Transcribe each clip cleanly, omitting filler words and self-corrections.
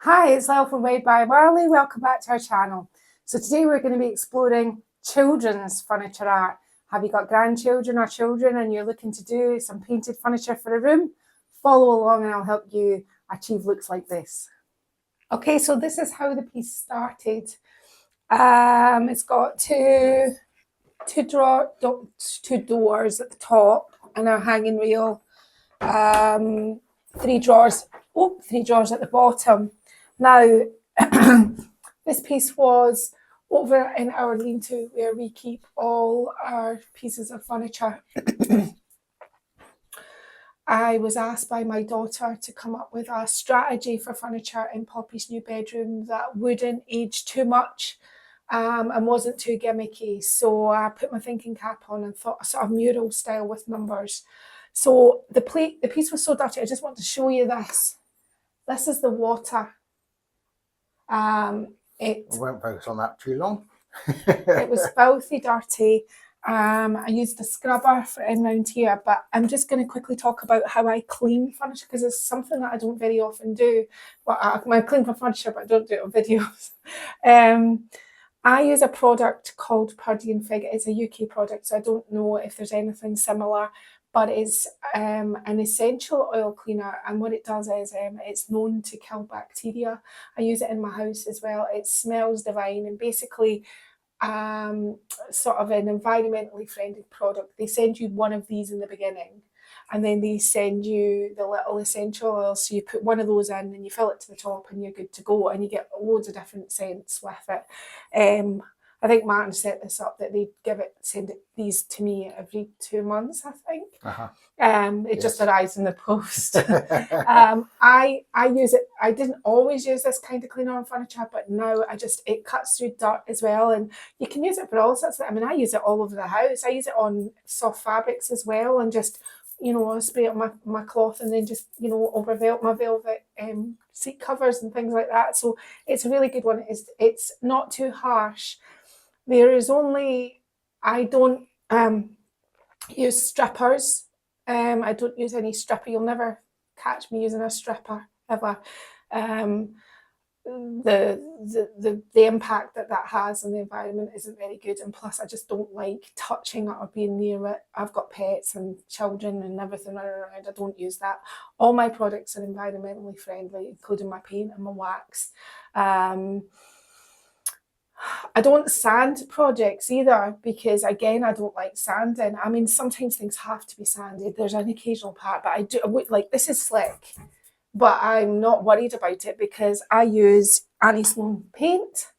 Hi, it's Lyle from Made by Marley. Welcome back to our channel. So today we're going to be exploring children's furniture art. Have you got grandchildren or children and you're looking to do some painted furniture for a room? Follow along and I'll help you achieve looks like this. Okay, so this is how the piece started. It's got two doors at the top and a hanging rail. Three drawers at the bottom. Now, this piece was over in our lean-to where we keep all our pieces of furniture. I was asked by my daughter to come up with a strategy for furniture in Poppy's new bedroom that wouldn't age too much and wasn't too gimmicky. So I put my thinking cap on and thought a sort of mural style with numbers. So the piece was so dirty, I just want to show you this. This is the water. I won't focus on that too long. It was filthy dirty. I used a scrubber for in round here, but I'm just going to quickly talk about how I clean furniture because it's something that I don't very often do. Well, I clean for furniture, but I don't do it on videos. I use a product called Purdy and Fig. It's a UK product, so I don't know if there's anything similar, but it's an essential oil cleaner, and what it does is it's known to kill bacteria. I use it in my house as well. It smells divine, and basically sort of an environmentally friendly product. They send you one of these in the beginning, and then they send you the little essential oils. So you put one of those in and you fill it to the top and you're good to go, and you get loads of different scents with it. I think Martin set this up that they send these to me every 2 months, I think. It just arrives in the post. I use it. I didn't always use this kind of cleaner on furniture, but now it cuts through dirt as well, and you can use it for all sorts of. I mean, I use it all over the house. I use it on soft fabrics as well, and just I spray it on my cloth and then just over my velvet seat covers and things like that. So it's a really good one. It's not too harsh. There is only, I don't use strippers. I don't use any stripper. You'll never catch me using a stripper ever. The impact that has on the environment isn't very good, and plus I just don't like touching it or being near it. I've got pets and children and everything running around. I don't use that. All my products are environmentally friendly, including my paint and my wax. I don't sand projects either because, again, I don't like sanding. I mean, sometimes things have to be sanded. There's an occasional part, but this is slick, but I'm not worried about it because I use Annie Sloan paint,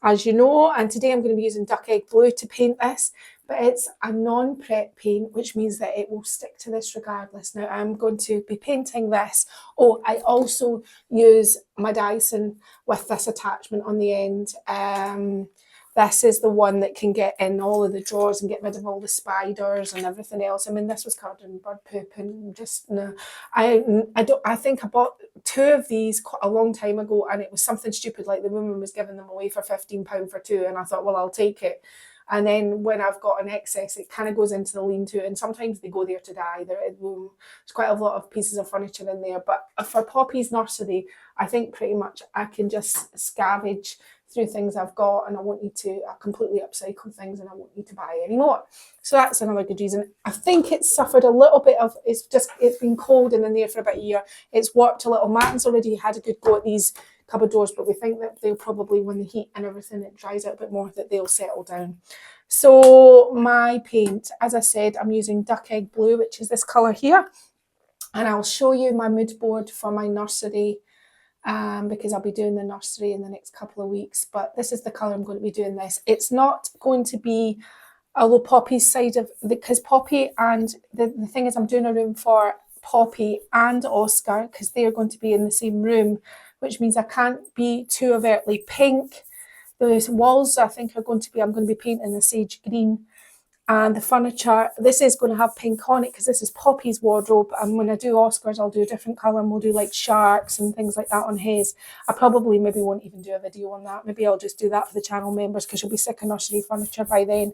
as you know, and today I'm going to be using Duck Egg Blue to paint this, but it's a non-prep paint, which means that it will stick to this regardless. Now I'm going to be painting this. Oh, I also use my Dyson with this attachment on the end. This is the one that can get in all of the drawers and get rid of all the spiders and everything else. I mean, this was covered in bird poop and just no. I think I bought 2 of these quite a long time ago, and it was something stupid like the woman was giving them away for £15 for 2, and I thought, well, I'll take it. And then when I've got an excess, it kind of goes into the lean-to, and sometimes they go there to die. There's quite a lot of pieces of furniture in there. But for Poppy's nursery, I think pretty much I can just scavenge through things I've got, and I completely upcycle things, and I won't need to buy any more. So that's another good reason. I think it's suffered a little bit of, it's been cold and in there for about a year. It's warped a little. Martin's already had a good go at these cupboard doors, but we think that they'll probably, when the heat and everything, it dries out a bit more, that they'll settle down. So my paint, as I said, I'm using Duck Egg Blue, which is this colour here, and I'll show you my mood board for my nursery because I'll be doing the nursery in the next couple of weeks, but this is the colour I'm going to be doing this. It's not going to be, although Poppy's side of, because Poppy and the thing is I'm doing a room for Poppy and Oscar because they are going to be in the same room, which means I can't be too overtly pink. The walls I think I'm going to be painting the sage green, And the furniture, this is going to have pink on it because this is Poppy's wardrobe. And when I do Oscar's, I'll do a different colour and we'll do like sharks and things like that on his. I probably maybe won't even do a video on that. Maybe I'll just do that for the channel members because she'll be sick of nursery furniture by then.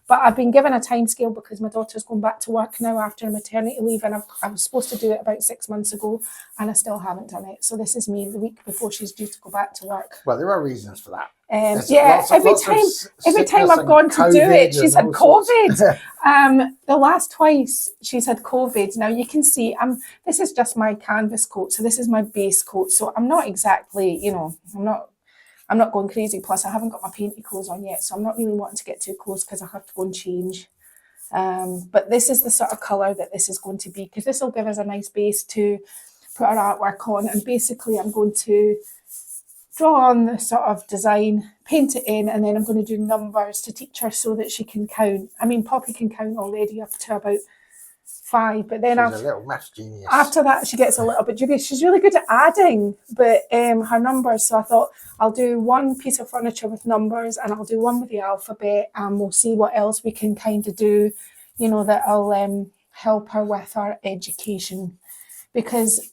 But I've been given a time scale because my daughter's going back to work now after maternity leave, and I was supposed to do it about 6 months ago and I still haven't done it. So this is me the week before she's due to go back to work. Well, there are reasons for that. Yeah, every time I've gone to do it, she's had COVID. The last twice she's had COVID. Now you can see this is just my canvas coat, so this is my base coat. So I'm not exactly, you know, I'm not going crazy. Plus I haven't got my painty clothes on yet, so I'm not really wanting to get too close because I have to go and change. But this is the sort of colour that this is going to be, because this will give us a nice base to put our artwork on. And basically I'm going to draw on the sort of design, paint it in, and then I'm going to do numbers to teach her so that she can count. I mean, Poppy can count already up to about 5, but then she's a little maths genius. After that she gets a little bit dubious. She's really good at adding, but her numbers, so I thought I'll do one piece of furniture with numbers and I'll do one with the alphabet, and we'll see what else we can kind of do, you know, that'll help her with her education. Because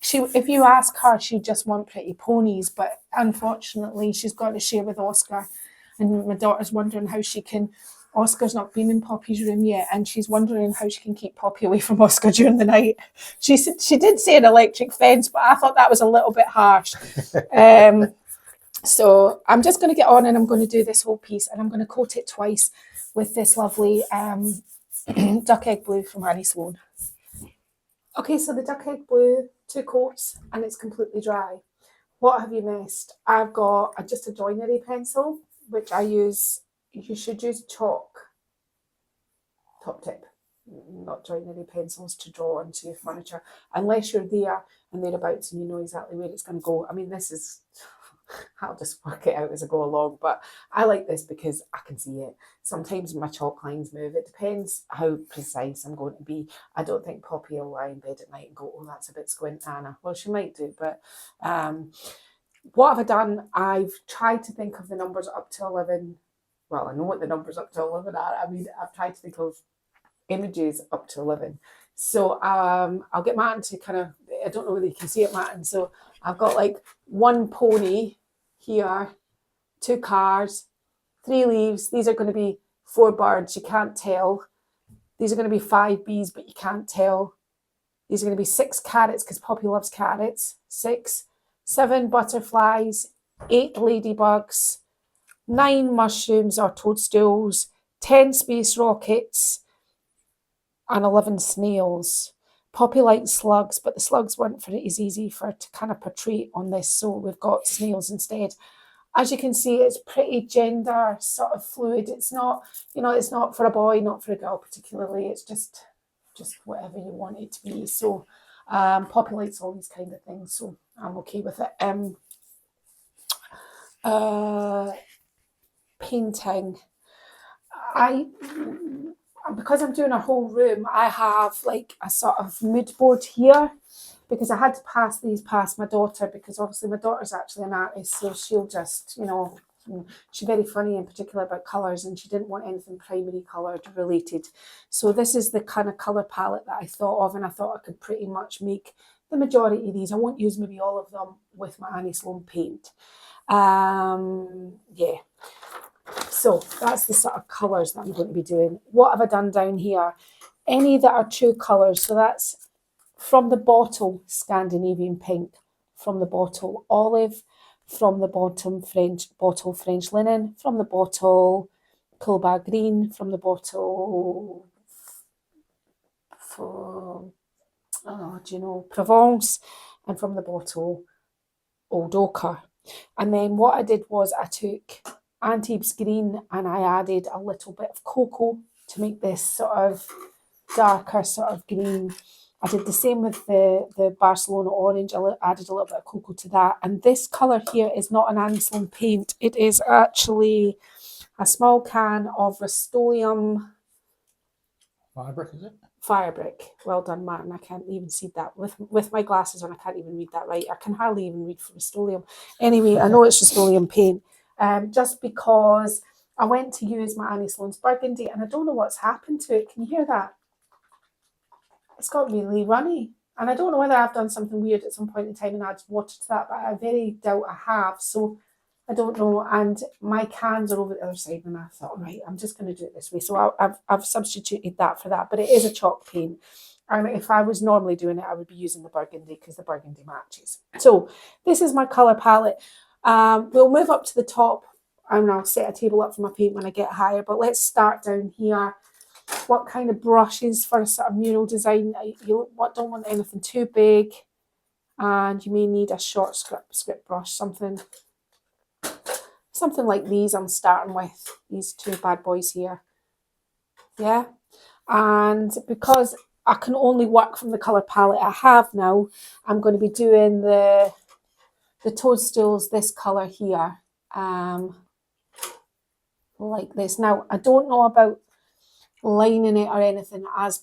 she, if you ask her, she'd just want pretty ponies, but unfortunately she's got to share with Oscar, and my daughter's wondering how she can. Oscar's not been in Poppy's room yet, and she's wondering how she can keep Poppy away from Oscar during the night. She did say an electric fence, but I thought that was a little bit harsh. So I'm just going to get on and I'm going to do this whole piece, and I'm going to coat it twice with this lovely duck egg blue from Annie Sloan. Okay, so the duck egg blue, 2 coats, and it's completely dry. What have you missed? I've got just a joinery pencil, which I use. You should use chalk, top tip, not joinery pencils to draw onto your furniture, unless you're there and thereabouts and you know exactly where it's going to go. I mean, this is, I'll just work it out as I go along, but I like this because I can see it. Sometimes my chalk lines move. It depends how precise I'm going to be. I don't think Poppy will lie in bed at night and go, oh, that's a bit squint, Anna. Well, she might do, but what have I done? I've tried to think of the numbers up to 11. Well, I know what the numbers up to 11 are. I mean, I've tried to think of images up to 11. So I'll get Martin to kind of, I don't know whether you can see it, Martin. So I've got like 1 pony here, 2 cars, 3 leaves. These are going to be 4 birds. You can't tell. These are going to be 5 bees, but you can't tell. These are going to be 6 carrots because Poppy loves carrots. 6, 7 butterflies, 8 ladybugs, 9 mushrooms or toadstools, 10 space rockets, and 11 snails. Poppy likes slugs, but the slugs weren't as easy for her to kind of portray on this, so we've got snails instead. As you can see, it's pretty gender sort of fluid. It's not, you know, it's not for a boy, not for a girl particularly. It's just whatever you want it to be. So Poppy likes all these kind of things, so I'm okay with it. Painting, because I'm doing a whole room, I have like a sort of mood board here, because I had to pass these past my daughter, because obviously my daughter's actually an artist, so she'll just, you know, she's very funny in particular about colours, and she didn't want anything primary coloured related. So this is the kind of colour palette that I thought of, and I thought I could pretty much make the majority of these. I won't use maybe all of them with my Annie Sloan paint. Yeah. So that's the sort of colours that I'm going to be doing. What have I done down here? Any that are true colours. So that's from the bottle, Scandinavian pink. From the bottle, olive. From the bottom, French linen. From the bottle, Coolbag green. From the bottle, Provence. And from the bottle, Old Ochre. And then what I did was I took Antibes green and I added a little bit of cocoa to make this sort of darker sort of green. I did the same with the Barcelona orange. I added a little bit of cocoa to that. And this colour here is not an Annie Sloan paint. It is actually a small can of Rust-Oleum. Firebrick, is it? Firebrick. Well done, Martin. I can't even see that. With my glasses on, I can't even read that right. I can hardly even read for Rust-Oleum. Anyway, I know it's Rust-Oleum paint. Just because I went to use my Annie Sloane's burgundy and I don't know what's happened to it. Can you hear that? It's got really runny. And I don't know whether I've done something weird at some point in time and added water to that, but I very doubt I have. So I don't know. And my cans are over the other side, and I thought, right, I'm just going to do it this way. So I've substituted that for that, but it is a chalk paint. And if I was normally doing it, I would be using the burgundy because the burgundy matches. So this is my colour palette. We'll move up to the top and I'll set a table up for my paint when I get higher. But let's start down here. What kind of brushes for a sort of mural design? You don't want anything too big. And you may need a short script brush, something like these I'm starting with. These two bad boys here. Yeah. And because I can only work from the colour palette I have now, I'm going to be doing the toadstools this colour here. Like this. Now, I don't know about lining it or anything as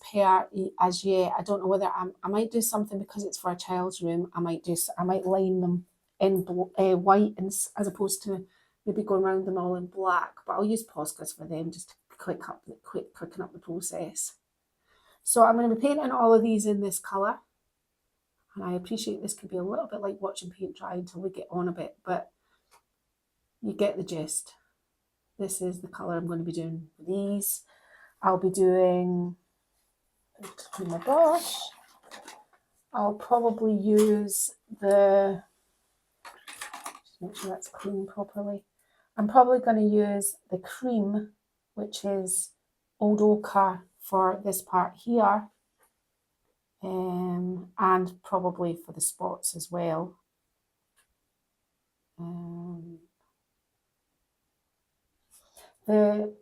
yet. I don't know whether I might do something because it's for a child's room. I might line them in white as opposed to maybe going around them all in black. But I'll use Poscas for them just to quicken up the process. So I'm going to be painting all of these in this colour. And I appreciate this could be a little bit like watching paint dry until we get on a bit, but you get the gist. This is the colour I'm going to be doing for these. I'll be doing, clean my brush. I'll probably use just make sure that's clean properly. I'm probably going to use the cream, which is Old Ochre for this part here. And probably for the spots as well. The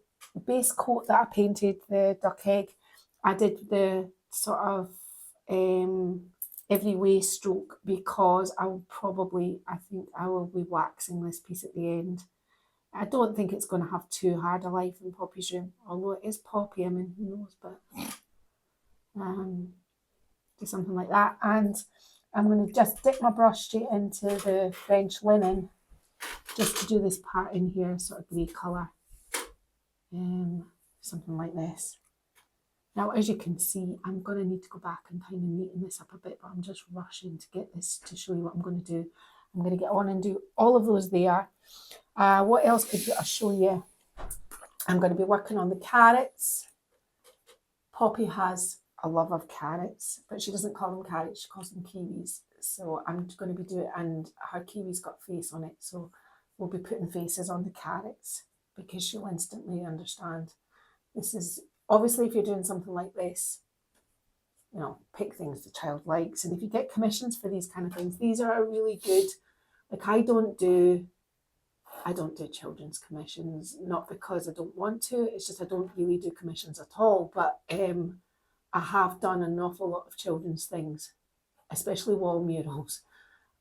base coat that I painted, the duck egg, I did the sort of every way stroke because I think I will be waxing this piece at the end. I don't think it's going to have too hard a life in Poppy's room, although it is Poppy, I mean, who knows, but do something like that. And I'm going to just dip my brush straight into the French linen just to do this part in here, sort of grey colour. Something like this. Now, as you can see, I'm going to need to go back and kind of neaten this up a bit, but I'm just rushing to get this to show you what I'm going to do. I'm going to get on and do all of those there. What else could I show you? I'm going to be working on the carrots. Poppy has a love of carrots, but she doesn't call them carrots, she calls them kiwis. So I'm going to be doing, and her kiwi's got face on it, so we'll be putting faces on the carrots because she'll instantly understand. This is, obviously if you're doing something like this, you know, pick things the child likes. And if you get commissions for these kind of things, these are a really good, like I don't do children's commissions, not because I don't want to, it's just I don't really do commissions at all. But I have done an awful lot of children's things, especially wall murals.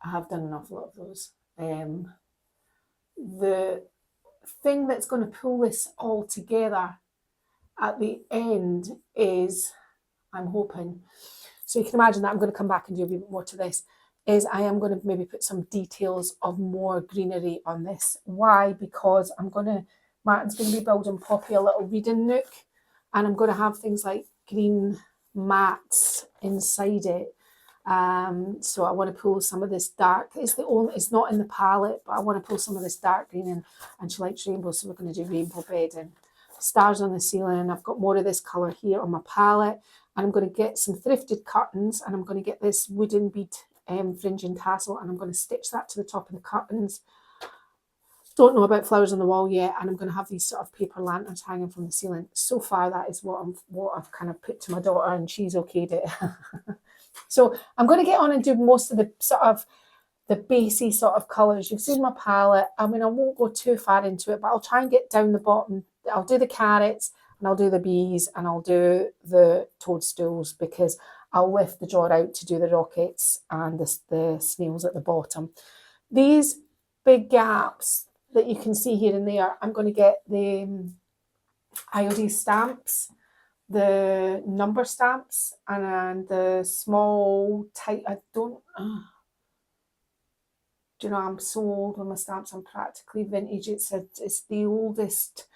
I have done an awful lot of those. The thing that's going to pull this all together at the end is, I'm hoping, so you can imagine that I'm going to come back and do a bit more to this, is I am going to maybe put some details of more greenery on this. Why? Because Martin's going to be building Poppy a little reading nook, and I'm going to have things like green mats inside it. So I want to pull some of this dark, it's not in the palette, but I want to pull some of this dark green in, and she likes rainbows, so we're going to do rainbow bedding. Stars on the ceiling, and I've got more of this colour here on my palette, and I'm going to get some thrifted curtains, and I'm going to get this wooden bead fringing tassel, and I'm going to stitch that to the top of the curtains. Don't know about flowers on the wall yet, and I'm going to have these sort of paper lanterns hanging from the ceiling. So far, that is what I've kind of put to my daughter, and she's okayed it. So I'm going to get on and do most of the sort of the basey sort of colours. You've seen my palette. I mean, I won't go too far into it, but I'll try and get down the bottom. I'll do the carrots, and I'll do the bees, and I'll do the toadstools, because I'll lift the drawer out to do the rockets and the snails at the bottom. These big gaps that you can see here and there, I'm going to get the iodine stamps, the number stamps, and the small type. Do you know, I'm so old with my stamps. I'm practically vintage. It's the oldest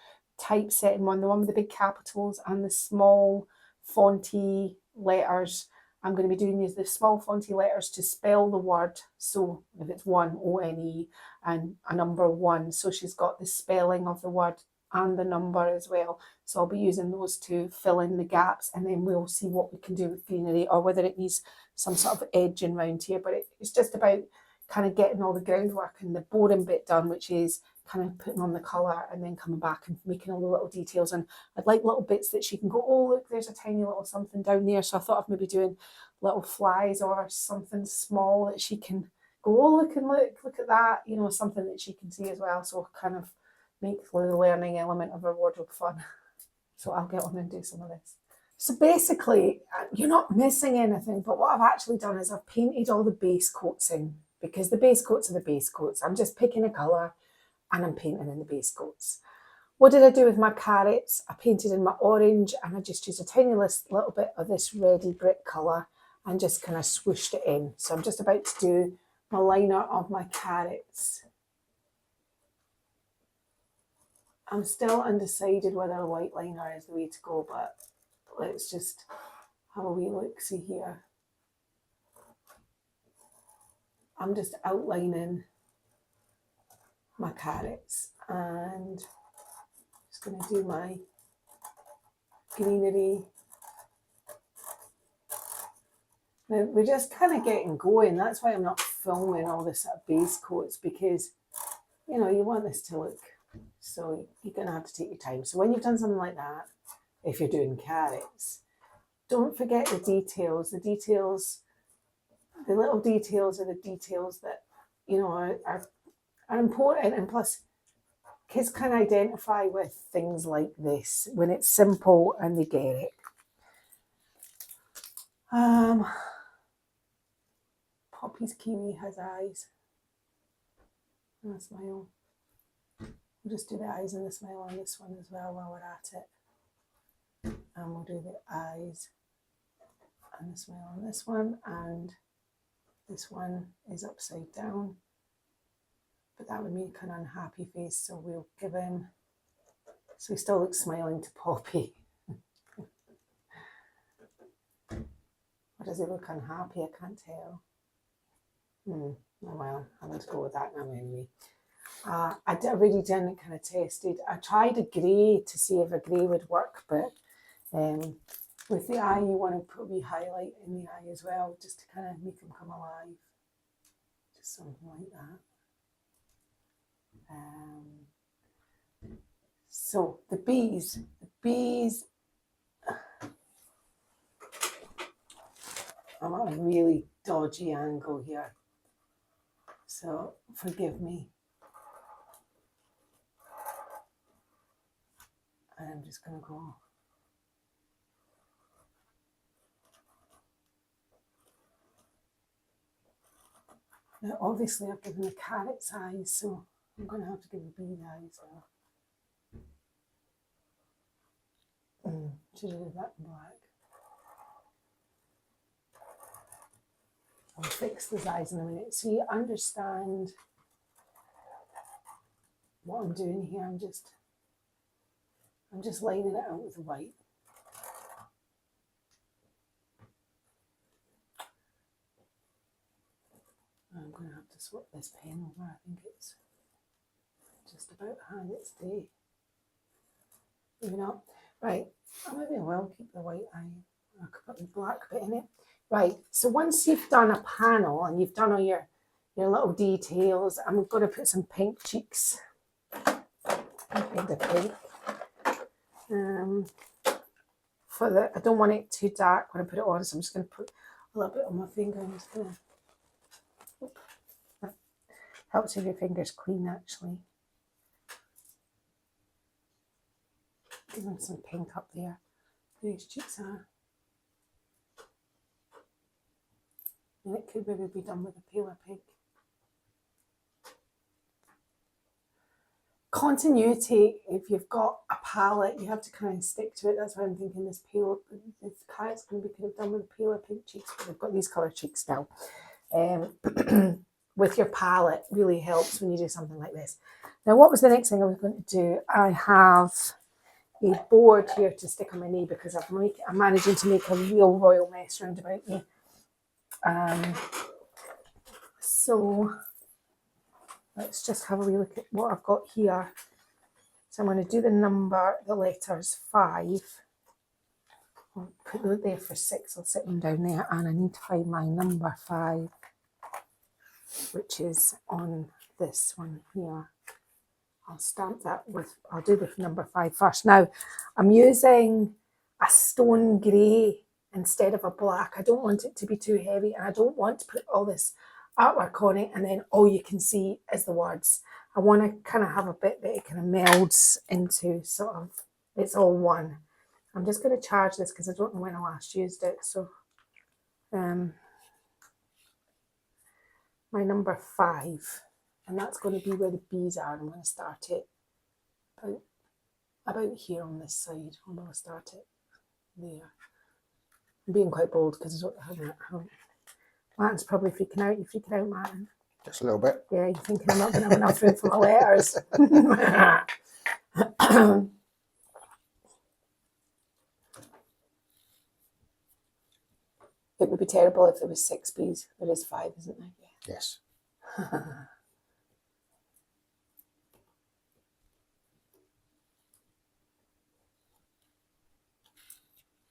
typesetting one, the one with the big capitals and the small fonty letters. I'm going to be doing the small fonty letters to spell the word. So if it's one, O-N-E, and a number 1. So she's got the spelling of the word and the number as well. So I'll be using those to fill in the gaps, and then we'll see what we can do with greenery, or whether it needs some sort of edging around here. But it's just about kind of getting all the groundwork and the boring bit done, which is kind of putting on the colour and then coming back and making all the little details. And I'd like little bits that she can go, oh look, there's a tiny little something down there. So I thought of maybe doing little flies or something small that she can go, oh look and look at that, you know, something that she can see as well. So kind of make the learning element of her wardrobe fun. So I'll get on and do some of this. So basically, you're not missing anything, but what I've actually done is I've painted all the base coats in, because the base coats are the base coats. I'm just picking a colour and I'm painting in the base coats. What did I do with my carrots? I painted in my orange, and I just used a tiny little bit of this reddy brick colour and just kind of swooshed it in. So I'm just about to do my liner of my carrots. I'm still undecided whether a white liner is the way to go, but let's just have a wee look-see here. I'm just outlining my carrots and just going to do my greenery. Now, we're just kind of getting going. That's why I'm not filming all this sort of base coats, because, you know, you want this to look, so you're going to have to take your time. So when you've done something like that, if you're doing carrots, don't forget the details. The details, the little details are the details that, you know, are important. And plus, kids can identify with things like this when it's simple and they get it. Poppy's kiwi has eyes and a smile. We'll just do the eyes and the smile on this one as well while we're at it. And we'll do the eyes and the smile on this one, and this one is upside down, but that would make an unhappy face, so we'll give him, so he still looks smiling to Poppy. Or does he look unhappy? I can't tell. Oh well, I'm going to go with that now anyway. I really didn't kind of tested. I tried a grey to see if a grey would work, but with the eye, you want to put a wee highlight in the eye as well, just to kind of make them come alive. Just something like that. So the bees, I'm at a really dodgy angle here, so forgive me. And I'm just going to go. Now, obviously, I've given the carrot's eyes, so I'm going to have to give the bee eyes now. Should I do that in black? I'll fix those eyes in a minute. So you understand what I'm doing here. I'm just lining it out with white. I'm going to have to swap this pen over. I think it's just about hand its day. Maybe not. Right, maybe I will keep the white eye. I could put the black bit in it. Right, so once you've done a panel and you've done all your little details, I'm going to put some pink cheeks. Pink. I don't want it too dark when I put it on, so I'm just going to put a little bit on my finger. I'm just going to. That helps if your finger's clean, actually. Give them some pink up there. These cheeks are. And it could maybe be done with a paler pink. Continuity, if you've got a palette, you have to kind of stick to it. That's why I'm thinking this carrot's going to be kind of done with paler pink cheeks, but they've got these colour cheeks now. With your palette really helps when you do something like this. Now, what was the next thing I was going to do? I have a board here to stick on my knee because I'm managing to make a real royal mess round about me. So let's just have a wee look at what I've got here. So I'm going to do the letters 5. I'll put it there for 6. I'll sit them down there, and I need to find my number 5, which is on this one here. I'll stamp that with, I'll do the number 5 first. Now, I'm using a stone grey instead of a black. I don't want it to be too heavy, and I don't want to put all this artwork on it and then all you can see is the words. I want to kind of have a bit that it kind of melds into sort of, it's all one. I'm just going to charge this because I don't know when I last used it. So my number 5, and that's going to be where the bees are. I'm going to start it about here on this side. I'm going to start it there. I'm being quite bold because I don't have it. Martin's probably freaking out. You're freaking out, Martin. Just a little bit. Yeah, you're thinking I'm not going to have enough room for my letters. It would be terrible if there was 6 bees. There is 5, isn't there? Yeah. Yes.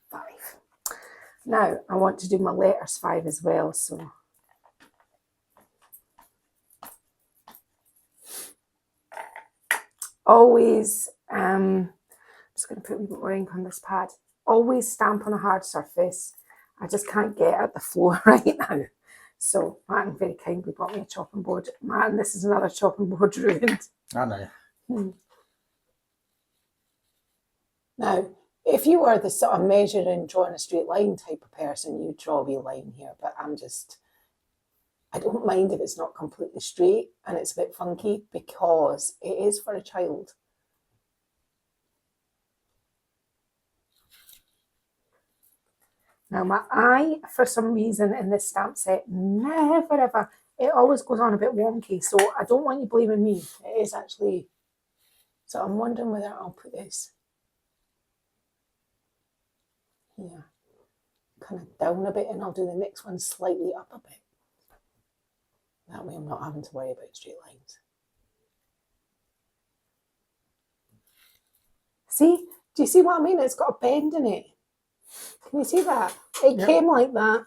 5. Now I want to do my letters 5 as well. So always, I'm just going to put a bit more ink on this pad. Always stamp on a hard surface. I just can't get at the floor right now. So Martin very kindly bought me a chopping board. Martin, this is another chopping board ruined. I know. Now, if you were the sort of measuring, drawing a straight line type of person, you'd draw a wee line here. But I don't mind if it's not completely straight and it's a bit funky because it is for a child. Now my eye, for some reason in this stamp set, never ever, it always goes on a bit wonky. So I don't want you blaming me. It is actually, so I'm wondering whether I'll put this here, kind of down a bit, and I'll do the next one slightly up a bit. That way I'm not having to worry about straight lines. See? Do you see what I mean? It's got a bend in it. Can you see that? It came like that.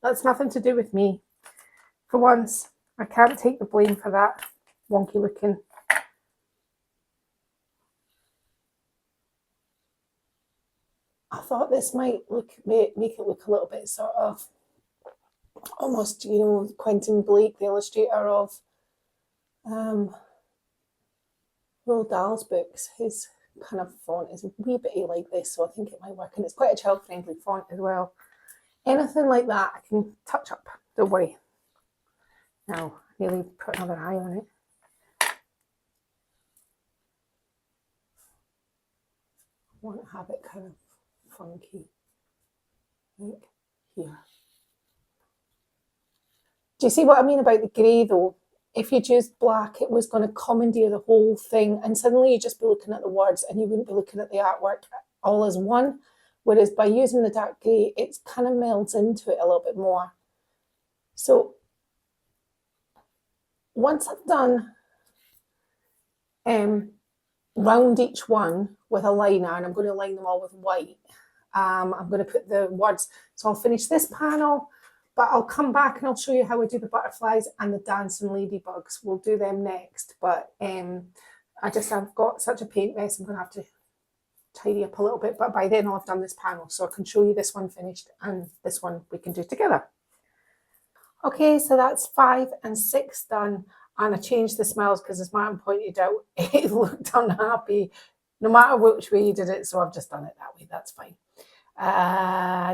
That's nothing to do with me. For once, I can't take the blame for that wonky looking. I thought this might make it look a little bit sort of almost, you know, Quentin Blake, the illustrator of Roald Dahl's books. His kind of font is a wee bit like this, so I think it might work. And it's quite a child-friendly font as well. Anything like that, I can touch up. Don't worry. Now, nearly put another eye on it. I want to have it kind of funky, like here. Do you see what I mean about the grey though? If you used black, it was going to commandeer the whole thing, and suddenly you'd just be looking at the words and you wouldn't be looking at the artwork all as one. Whereas by using the dark grey, it kind of melds into it a little bit more. So once I've done round each one with a liner, and I'm going to line them all with white, I'm going to put the words. So I'll finish this panel, but I'll come back and I'll show you how I do the butterflies and the dancing ladybugs. We'll do them next. But I've got such a paint mess, I'm going to have to tidy up a little bit. But by then I'll have done this panel, so I can show you this one finished and this one we can do together. Okay, so that's 5 and 6 done. And I changed the smells because, as Martin pointed out, it looked unhappy no matter which way you did it. So I've just done it that way. That's fine.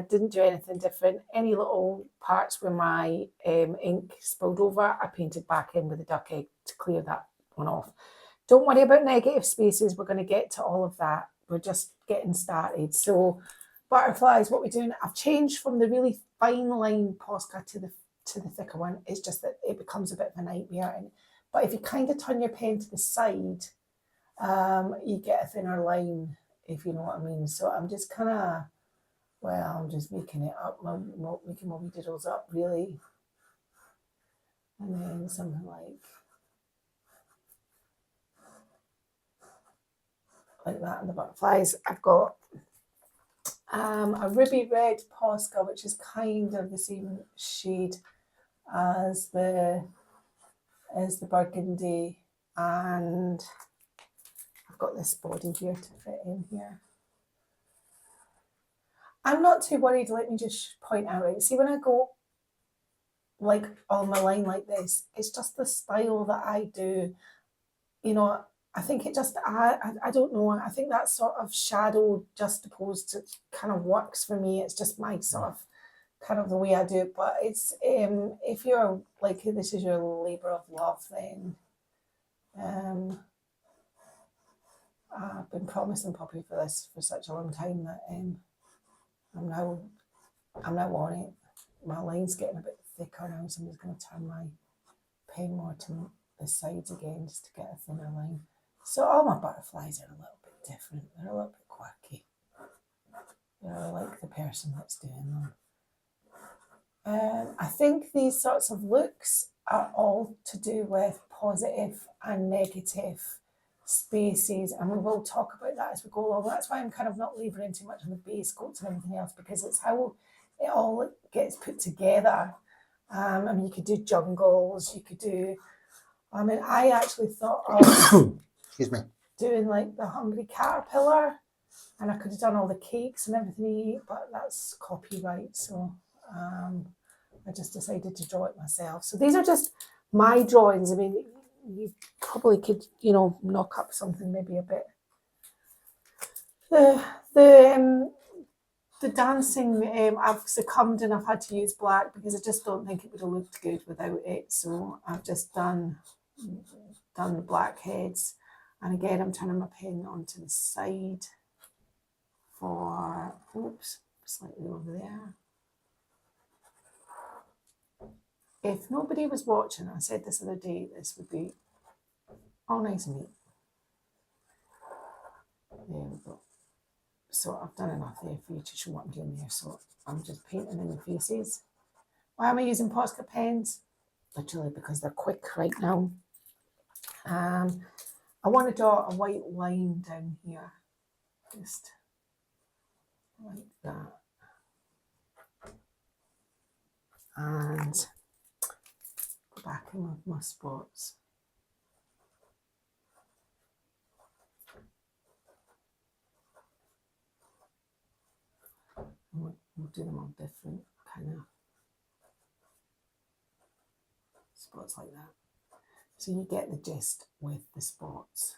Didn't do anything different. Any little parts where my ink spilled over, I painted back in with a duck egg to clear that one off. Don't worry about negative spaces. We're going to get to all of that. We're just getting started. So butterflies, what we're doing, I've changed from the really fine line Posca to the thicker one. It's just that it becomes a bit of a nightmare. But if you kind of turn your pen to the side, you get a thinner line if you know what I mean. So I'm just kind of, well, I'm just making it up, making my wee doodles up, really. And then something like that in the butterflies. I've got a ruby red Posca, which is kind of the same shade as the burgundy, and I've got this body here to fit in here. I'm not too worried. Let me just point out, right? See, when I go like on my line like this, it's just the style that I do. You know, I think it just, I don't know. I think that sort of shadow juxtaposed kind of works for me. It's just my sort of kind of the way I do it. But it's, if you're like, this is your labour of love, then I've been promising Poppy for this for such a long time that I'm now on it. My line's getting a bit thicker now, so I'm just going to turn my pen more to the sides again just to get a thinner line. So all my butterflies are a little bit different. They're a little bit quirky. They're like the person that's doing them. I think these sorts of looks are all to do with positive and negative spaces, and we will talk about that as we go along. That's why I'm kind of not labouring too much on the base coats and everything else, because it's how it all gets put together. I mean, you could do jungles, you could do, I mean, I actually thought of excuse me, doing like the hungry caterpillar, and I could have done all the cakes and everything he ate, but that's copyright, so I just decided to draw it myself. So these are just my drawings. I mean, you probably could, you know, knock up something maybe a bit. The dancing, I've succumbed and I've had to use black because I just don't think it would have looked good without it. So I've just done the black heads. And again, I'm turning my pen onto the side for, oops, slightly over there. If nobody was watching, I said this other day, this would be all nice and neat. There we go. So I've done enough there for you to show what I'm doing there. So I'm just painting in the faces. Why am I using Posca pens? Literally because they're quick right now. I want to draw a white line down here. Just like that. And go back in with my spots. We'll do them all different kind of spots like that. So you get the gist with the spots.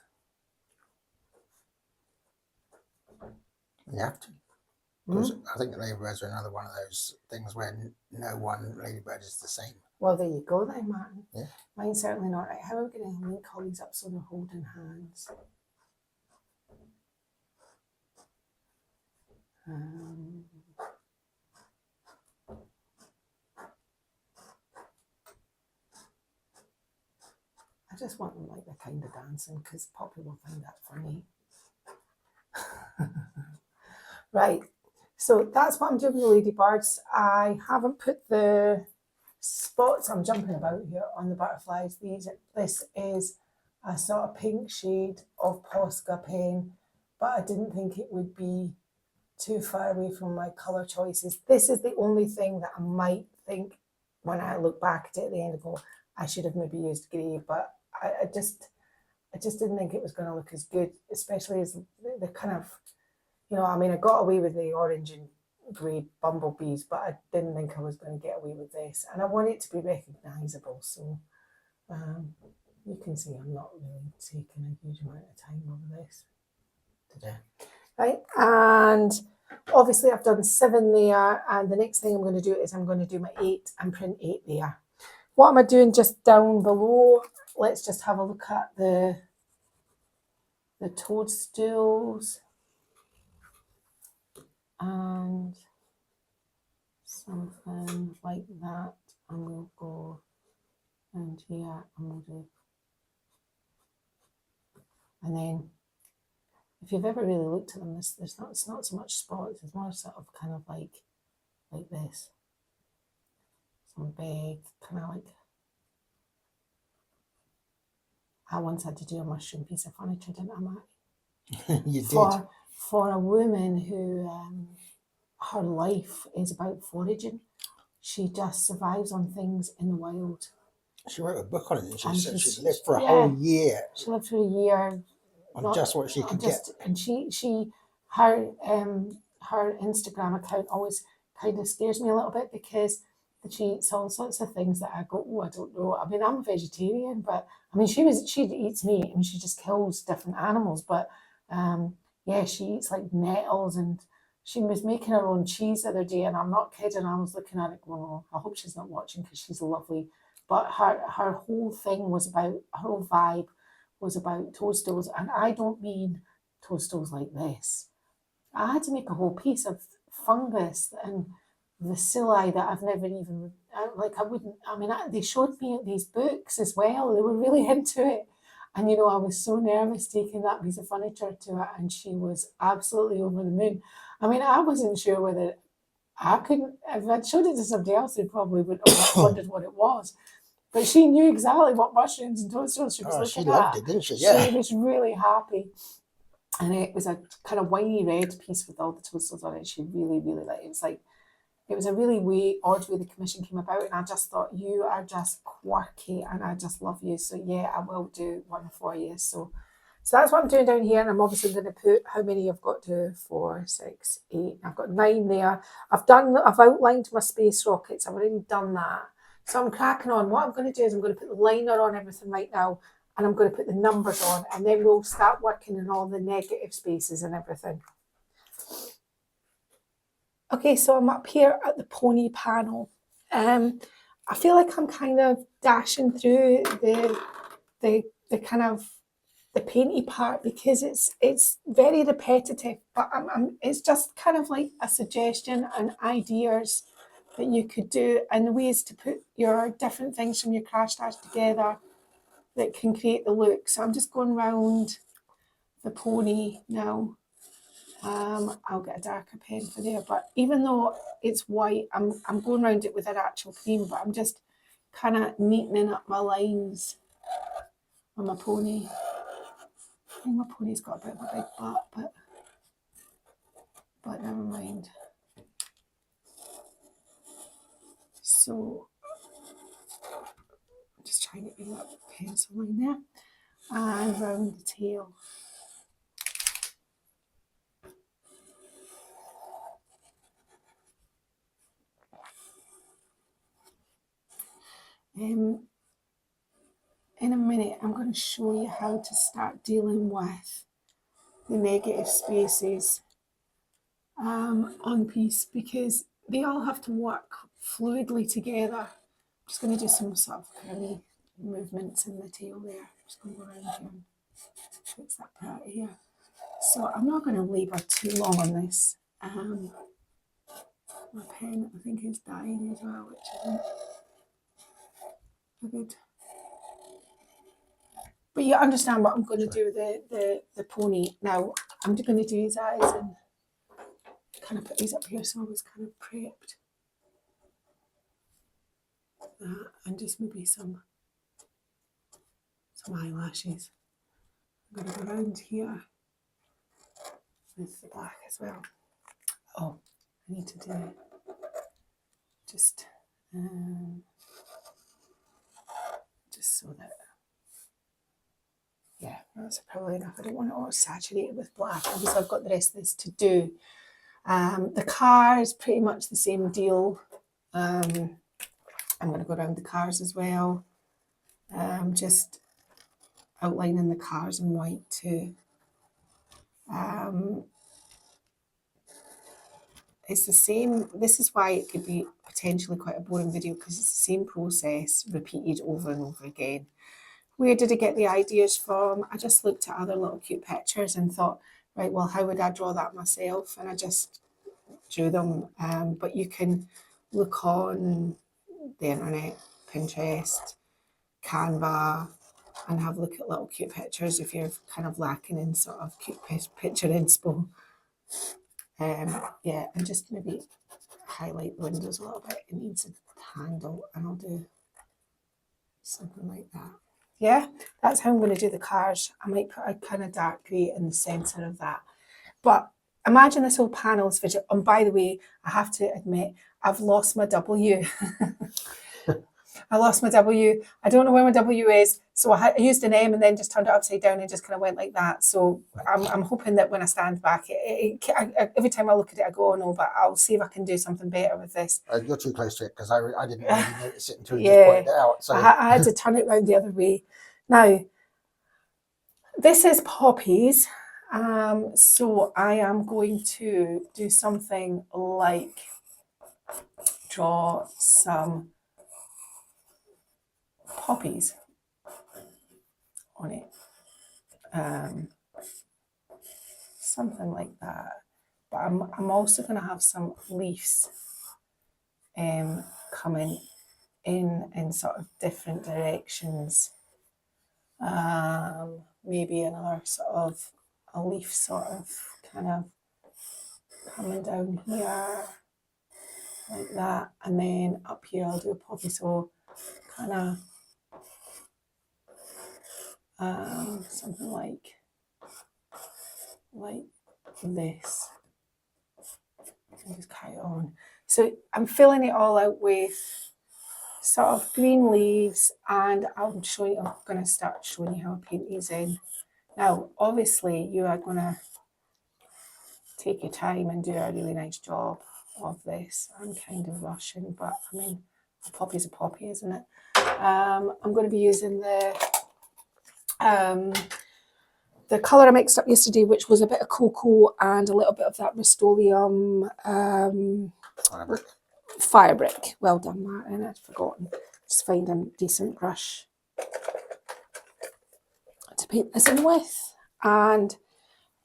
you have to. Because I think ladybirds are another one of those things where no one ladybird is the same. Well, there you go then, Martin. Yeah. Mine's certainly not. Right, how are we going to link all these up so they're holding hands? I just want them like they're kind of dancing because Poppy will find that funny. Right, so that's what I'm doing with the ladybirds. I haven't put the spots, I'm jumping about here, on the butterflies. This is a sort of pink shade of Posca pen, but I didn't think it would be too far away from my colour choices. This is the only thing that I might think when I look back at it at the end and go, I should have maybe used grey, but I just didn't think it was going to look as good, especially as the kind of, you know, I mean, I got away with the orange and grey bumblebees, but I didn't think I was going to get away with this. And I want it to be recognisable. So you can see I'm not really taking a huge amount of time over this today. Right, and obviously I've done 7 there, and the next thing I'm going to do is I'm going to do my 8 and print 8 there. What am I doing just down below? Let's just have a look at the toadstools and something like that, and we'll go and here and we'll do, and then if you've ever really looked at them, it's not so much spots, it's more sort of kind of like this. Some big, kind of like, I once had to do a mushroom piece of furniture, didn't I, Matt? You did. For a woman who, her life is about foraging. She just survives on things in the wild. She wrote a book on it, and she And said she's- she lived for a yeah. whole year She lived for a year on just what she could get. and her Instagram account always kind of scares me a little bit because she eats all sorts of things that I go, oh, I don't know. I mean, I'm a vegetarian, but I mean, she eats meat and she just kills different animals. But yeah, she eats like nettles, and she was making her own cheese the other day, and I'm not kidding. I was looking at it going, oh, I hope she's not watching because she's lovely. But her whole thing was about, her whole vibe was about toadstools, and I don't mean toadstools like this. I had to make a whole piece of fungus and bacilli that I've never even, they showed me these books as well. They were really into it. And, you know, I was so nervous taking that piece of furniture to her, and she was absolutely over the moon. I mean, I wasn't sure whether I couldn't, if I'd showed it to somebody else, they probably would have wondered what it was. But she knew exactly what mushrooms and toadstools she was looking at. She loved it, didn't she? Yeah. She was really happy. And it was a kind of winey red piece with all the toadstools on it. She really, really liked it. It was a really odd way the commission came about. And I just thought, you are just quirky and I just love you. So yeah, I will do one for you. So that's what I'm doing down here. And I'm obviously going to put how many I've got to 4, 6, 8. I've got 9 there. I've outlined my space rockets. I've already done that. So I'm cracking on. What I'm going to do is I'm going to put the liner on everything right now, and I'm going to put the numbers on, and then we'll start working in all the negative spaces and everything. Okay, so I'm up here at the pony panel. I feel like I'm kind of dashing through the kind of the painty part because it's very repetitive, but it's just kind of like a suggestion and ideas that you could do and ways to put your different things from your crash stars together that can create the look. So I'm just going round the pony now. I'll get a darker pen for there, but even though it's white, I'm going around it with an actual cream, but I'm just kind of neatening up my lines on my pony. I think my pony's got a bit of a big butt, but never mind. So I'm just trying to get that pencil line there and round the tail. In a minute, I'm going to show you how to start dealing with the negative spaces on piece because they all have to work fluidly together. I'm just going to do some sort of curly movements in the tail there. I'm just going to go around here and fix that part here. So I'm not going to labour too long on this. My pen, I think, is dying as well, which isn't good. But you understand what I'm going to do with the pony. Now, I'm just going to do his eyes and kind of put these up here so I was kind of prepped. And just maybe some eyelashes. I'm going to go around here with the black as well. Oh, I need to do just so that, yeah, that's probably enough. I don't want it all saturated with black. Obviously, I've got the rest of this to do. The car is pretty much the same deal. I'm going to go around the cars as well. Just outlining the cars in white too. It's the same. This is why it could be potentially quite a boring video because it's the same process repeated over and over again. Where did I get the ideas from? I just looked at other little cute pictures and thought, right, well, how would I draw that myself? And I just drew them. But you can look on the internet, Pinterest, Canva, and have a look at little cute pictures if you're kind of lacking in sort of cute picture inspo. Yeah, and just maybe highlight the windows a little bit. It needs a handle, and I'll do something like that. Yeah, that's how I'm going to do the cars. I might put a kind of dark grey in the centre of that. But imagine this whole panel is fidget. And by the way, I have to admit, I've lost my W. I lost my W. I don't know where my W is. So I used an M and then just turned it upside down and just kind of went like that. So I'm hoping that when I stand back, every time I look at it, I go, oh no, but I'll see if I can do something better with this. You're too close to it because I didn't really notice it until you just pointed it out. So I had to turn it round the other way. Now, this is poppies. So I am going to do something like draw some poppies on it. Something like that. But I'm also going to have some leaves coming in sort of different directions. Maybe another sort of a leaf sort of kind of coming down here like that, and then up here I'll do a poppy, so kind of something like this, and just carry on. So I'm filling it all out with sort of green leaves, and I'm going to start showing you how I paint these in. Now, obviously, you are going to take your time and do a really nice job of this. I'm kind of rushing, but I mean, a poppy's a poppy, isn't it? I'm going to be using the colour I mixed up yesterday, which was a bit of cocoa and a little bit of that Rust-Oleum fire brick. Well done, Martin. I'd forgotten. Just find a decent brush to paint this in with. And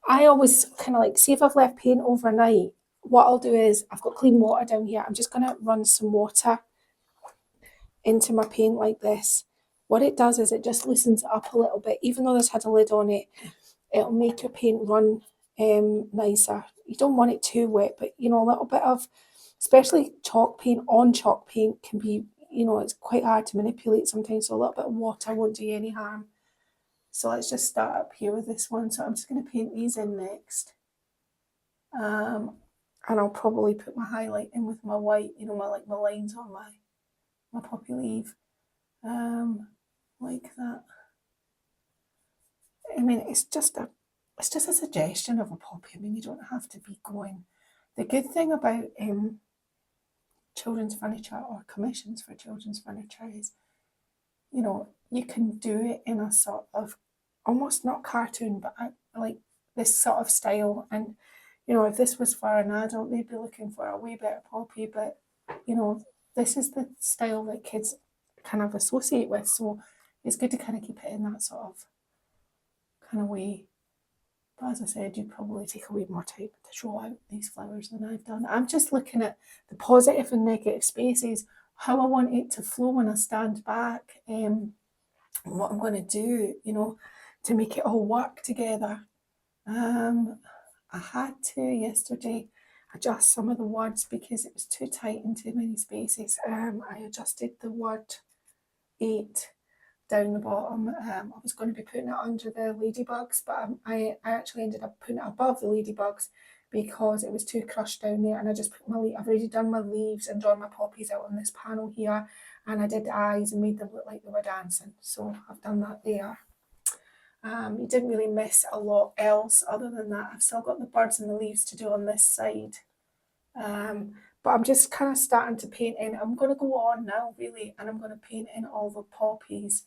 I always kind of like, see if I've left paint overnight, what I'll do is, I've got clean water down here. I'm just going to run some water into my paint like this. What it does is it just loosens it up a little bit. Even though this had a lid on it, it'll make your paint run nicer. You don't want it too wet, but you know, a little bit of, especially chalk paint, on chalk paint can be, you know, it's quite hard to manipulate sometimes, so a little bit of water won't do you any harm. So let's just start up here with this one. So I'm just going to paint these in next. And I'll probably put my highlight in with my white, you know, my lines on my poppy leaf. Like that. I mean, it's just a suggestion of a poppy. I mean, you don't have to be going. The good thing about children's furniture or commissions for children's furniture is, you know, you can do it in a sort of almost not cartoon, but like this sort of style. And, you know, if this was for an adult, they'd be looking for a way better poppy. But, you know, this is the style that kids kind of associate with. So it's good to kind of keep it in that sort of kind of way. But as I said, you'd probably take a wee more time to draw out these flowers than I've done. I'm just looking at the positive and negative spaces, how I want it to flow when I stand back, and what I'm going to do, you know, to make it all work together. I had to yesterday adjust some of the words because it was too tight in too many spaces. I adjusted the word 8 down the bottom. I was going to be putting it under the ladybugs, but I actually ended up putting it above the ladybugs because it was too crushed down there, and I just put I've already done my leaves and drawn my poppies out on this panel here, and I did eyes and made them look like they were dancing, so I've done that there. You didn't really miss a lot else other than that. I've still got the birds and the leaves to do on this side. But I'm just kind of starting to paint in. I'm going to go on now, really, and I'm going to paint in all the poppies.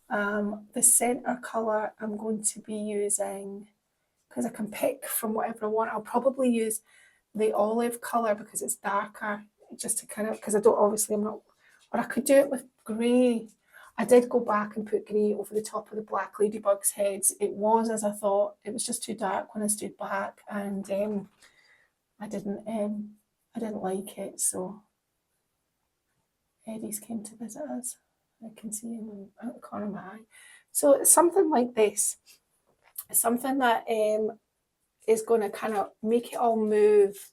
The centre colour I'm going to be using, because I can pick from whatever I want. I'll probably use the olive colour because it's darker, just to kind of, because I don't, obviously I'm not, or I could do it with grey. I did go back and put grey over the top of the black ladybug's heads. It was as I thought. It was just too dark when I stood back, and I didn't like it. So Eddie's came to visit us. I can see him out the corner of my eye. So it's something like this. It's something that is going to kind of make it all move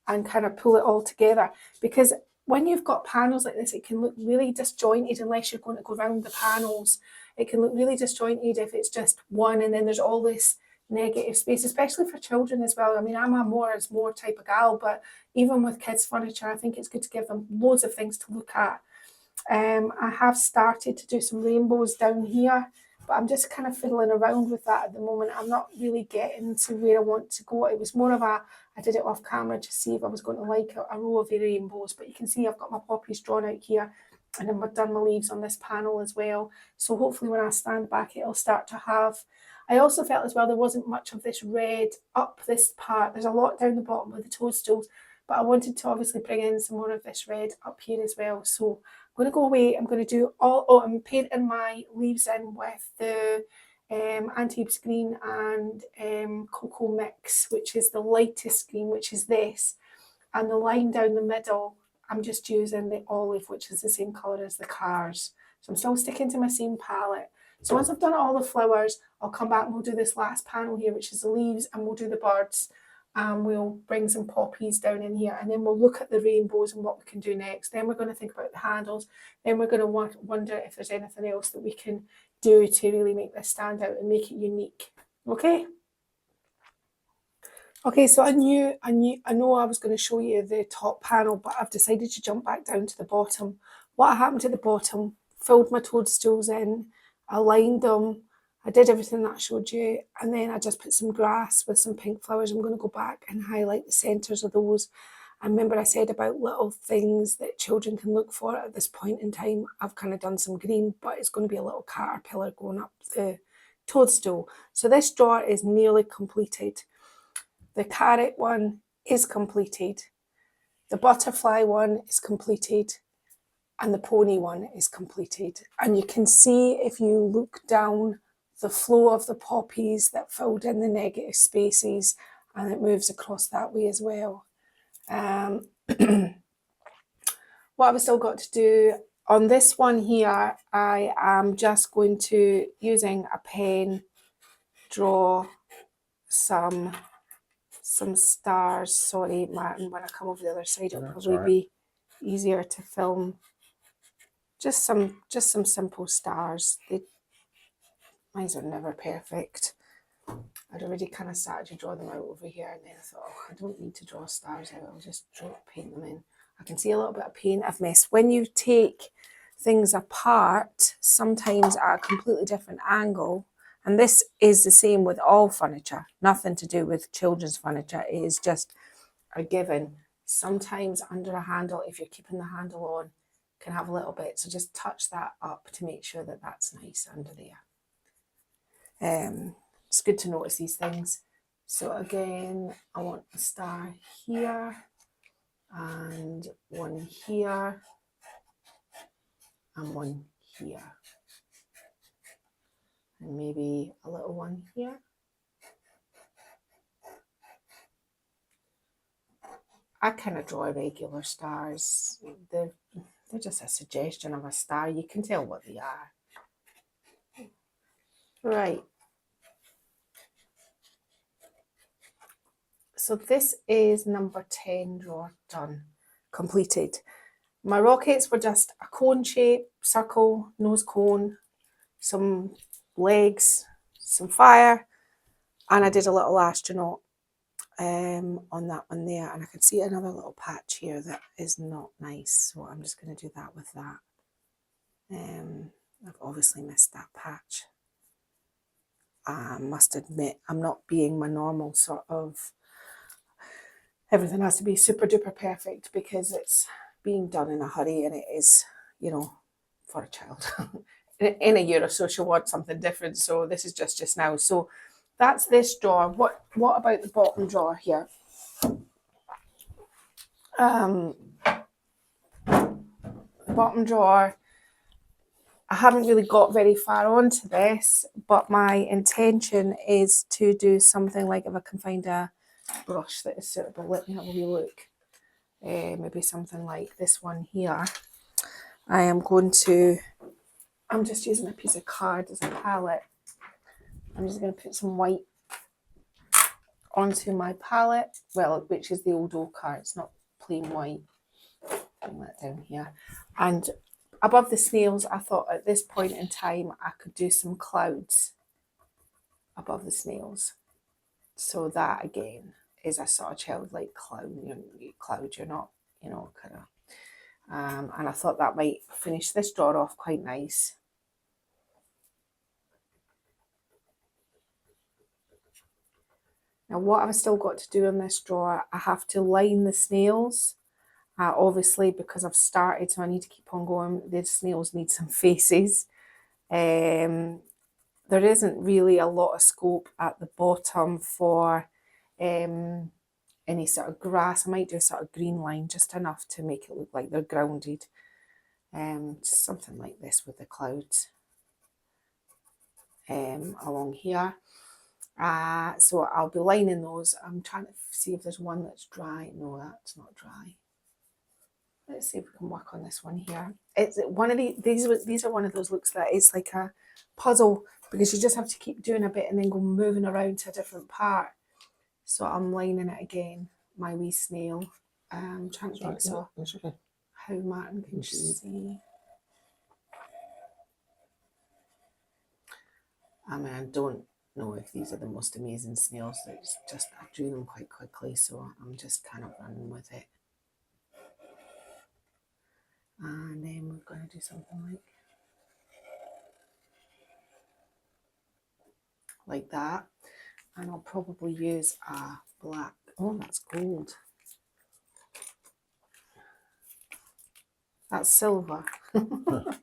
and kind of pull it all together. Because when you've got panels like this, it can look really disjointed unless you're going to go around the panels. It can look really disjointed if it's just one and then there's all this negative space, especially for children as well. I mean, I'm a more is more type of gal, but even with kids' furniture, I think it's good to give them loads of things to look at. I have started to do some rainbows down here, but I'm just kind of fiddling around with that at the moment. I'm not really getting to where I want to go. It was more of a, I did it off camera to see if I was going to like a row of the rainbows, but you can see I've got my poppies drawn out here, and then I've done my leaves on this panel as well. So hopefully when I stand back, it'll start to have, I also felt as well there wasn't much of this red up this part. There's a lot down the bottom with the toadstools, but I wanted to obviously bring in some more of this red up here as well. So I'm going to go away. I'm going to do I'm painting my leaves in with the Antibes green and cocoa mix, which is the lightest green, which is this. And the line down the middle, I'm just using the olive, which is the same colour as the cars. So I'm still sticking to my same palette. So once I've done all the flowers, I'll come back and we'll do this last panel here, which is the leaves, and we'll do the birds. And we'll bring some poppies down in here, and then we'll look at the rainbows and what we can do next. Then we're going to think about the handles. Then we're going to wonder if there's anything else that we can do to really make this stand out and make it unique. Okay? Okay, so I know I was going to show you the top panel, but I've decided to jump back down to the bottom. What happened at the bottom? Filled my toadstools in, aligned them, I did everything that I showed you, and then I just put some grass with some pink flowers. I'm going to go back and highlight the centres of those. And remember I said about little things that children can look for at this point in time. I've kind of done some green, but it's going to be a little caterpillar going up the toadstool. So this drawer is nearly completed. The carrot one is completed. The butterfly one is completed. And the pony one is completed. And you can see if you look down the flow of the poppies that filled in the negative spaces, and it moves across that way as well. What I've still got to do on this one here, I am just going to, using a pen, draw some stars. Sorry, Martin, when I come over the other side, it'll probably be easier to film. Just some simple stars. Mine are never perfect. I'd already kind of started to draw them out over here, and then I thought, oh, I don't need to draw stars out. I'll just paint them in. I can see a little bit of paint I've missed. When you take things apart, sometimes at a completely different angle, and this is the same with all furniture, nothing to do with children's furniture. It is just a given. Sometimes under a handle, if you're keeping the handle on, can have a little bit. So just touch that up to make sure that that's nice under there. It's good to notice these things. So again, I want a star here and one here and one here. And maybe a little one here. I kind of draw regular stars. They're just a suggestion of a star. You can tell what they are. Right. So this is number 10 drawer done, completed. My rockets were just a cone shape, circle, nose cone, some legs, some fire, and I did a little astronaut on that one there, and I can see another little patch here that is not nice, so I'm just going to do that with that. I've obviously missed that patch. I must admit, I'm not being my normal sort of, everything has to be super duper perfect because it's being done in a hurry, and it is, you know, for a child. In a year or so she'll want something different, so this is just now. So that's this drawer. What about the bottom drawer here? Bottom drawer, I haven't really got very far onto this, but my intention is to do something like, if I can find a brush that is suitable, let me have a wee look. Maybe something like this one here. I am going to I'm just using a piece of card as a palette. I'm just going to put some white onto my palette, well, which is the old ochre. It's not plain white. Bring that down here. And above the snails, I thought at this point in time I could do some clouds above the snails. So that again is a sort of childlike cloud. You're not, you know, kind of. And I thought that might finish this drawer off quite nice. Now what I've still got to do in this drawer, I have to line the snails. Obviously, because I've started, so I need to keep on going. The snails need some faces. There isn't really a lot of scope at the bottom for any sort of grass. I might do a sort of green line, just enough to make it look like they're grounded. Something like this with the clouds along here. So I'll be lining those. I'm trying to see if there's one that's dry. No, that's not dry. Let's see if we can work on this one here. It's one of these are one of those looks that it's like a puzzle, because you just have to keep doing a bit and then go moving around to a different part. So I'm lining it again, my wee snail. I'm trying to think so how Martin can see. I mean, I don't know if these are the most amazing snails. It's just I drew them quite quickly, so I'm just kind of running with it. And then we're going to do something like that. And I'll probably use a black. Oh, that's gold. That's silver. I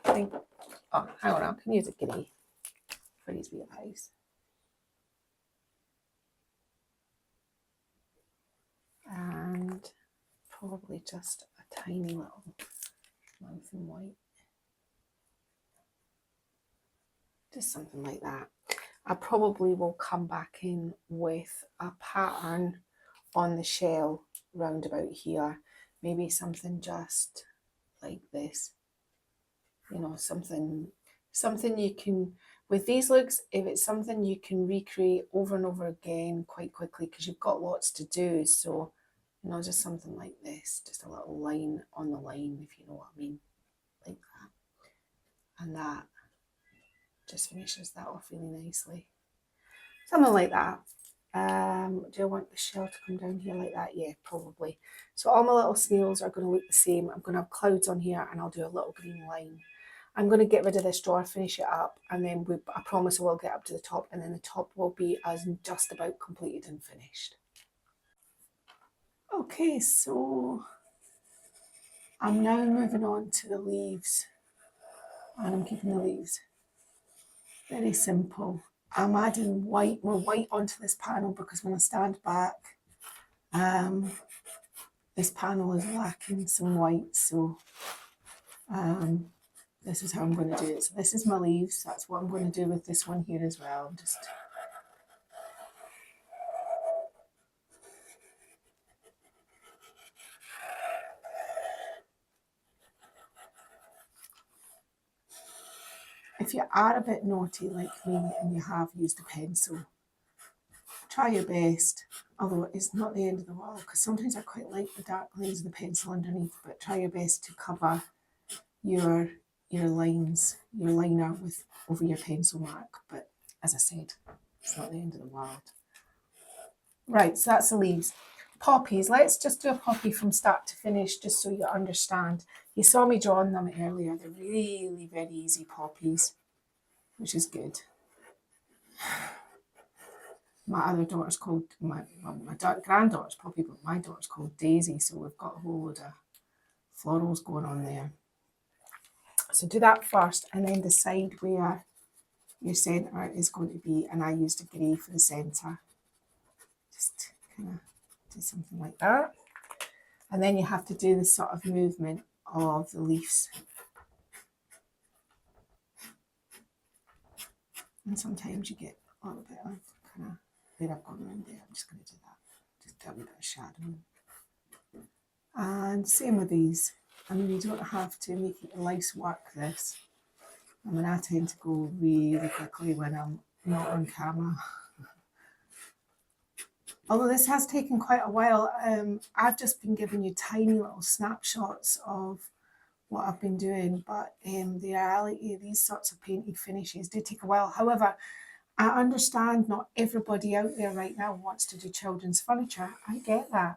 think. Oh, hang on, I can use a grey for these wee eyes. And probably just a tiny little mouth in white. Just something like that. I probably will come back in with a pattern on the shell round about here. Maybe something just like this. You know, something you can, with these looks, if it's something you can recreate over and over again quite quickly, because you've got lots to do. So, you know, just something like this, just a little line on the line, if you know what I mean, like that. And that just finishes that off really nicely. Something like that. Do I want the shell to come down here like that? Yeah, probably. So all my little snails are going to look the same. I'm going to have clouds on here, and I'll do a little green line. I'm going to get rid of this drawer, finish it up, and then I promise I will get up to the top, and then the top will be as just about completed and finished. Okay, so I'm now moving on to the leaves, and I'm keeping the leaves very simple. I'm adding more white onto this panel, because when I stand back, this panel is lacking some white, so this is how I'm going to do it. So this is my leaves. That's what I'm going to do with this one here as well. Just if you are a bit naughty like me and you have used a pencil, try your best, although it's not the end of the world, because sometimes I quite like the dark lines of the pencil underneath, but try your best to cover your lines, your liner over your pencil mark. But as I said, it's not the end of the world. Right, so that's the leaves. Poppies, let's just do a poppy from start to finish, just so you understand. You saw me drawing them earlier. They're really very easy poppies, which is good. My other daughter's called, my granddaughter's poppy, but my daughter's called Daisy, so we've got a whole load of florals going on there. So do that first, and then decide where your centre is going to be, and I used a grey for the centre. Just kind of do something like that. And then you have to do this sort of movement of the leaves. And sometimes you get a little bit of kind of where I've gone around there. I'm just going to do that. Just do a bit of shadowing. And same with these. I mean, you don't have to make it a lice work, this. I mean, I tend to go really quickly when I'm not on camera. Although this has taken quite a while, I've just been giving you tiny little snapshots of what I've been doing, but the reality, these sorts of painted finishes do take a while. However, I understand not everybody out there right now wants to do children's furniture. I get that.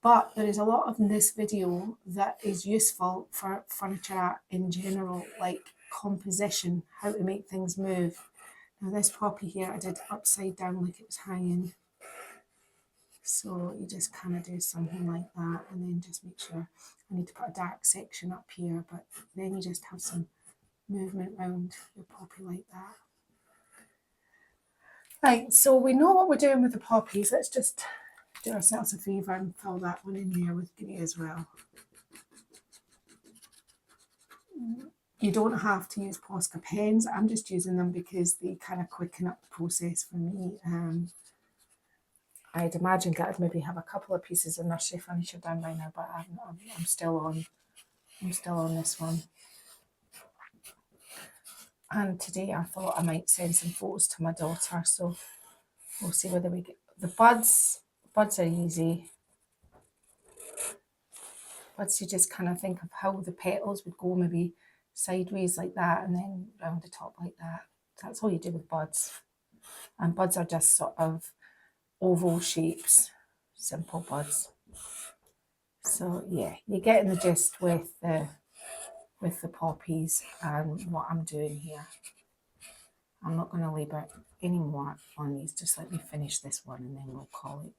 But there is a lot of this video that is useful for furniture art in general, like composition, how to make things move. Now this poppy here I did upside down like it was hanging. So you just kind of do something like that and then just make sure, I need to put a dark section up here, but then you just have some movement around your poppy like that. Right, so we know what we're doing with the poppies. Let's just do ourselves a favour and fill that one in there with grey as well. You don't have to use Posca pens. I'm just using them because they kind of quicken up the process for me. I'd imagined that I'd maybe have a couple of pieces of nursery furniture done by now, but I'm still on this one. And today I thought I might send some photos to my daughter, so we'll see whether we get the buds. Buds are easy. Buds, you just kind of think of how the petals would go, maybe sideways like that and then round the top like that. That's all you do with buds. And buds are just sort of oval shapes, simple buds. So yeah, you're getting the gist with the poppies and what I'm doing here. I'm not going to labour any more on these. Just let me finish this one and then we'll call it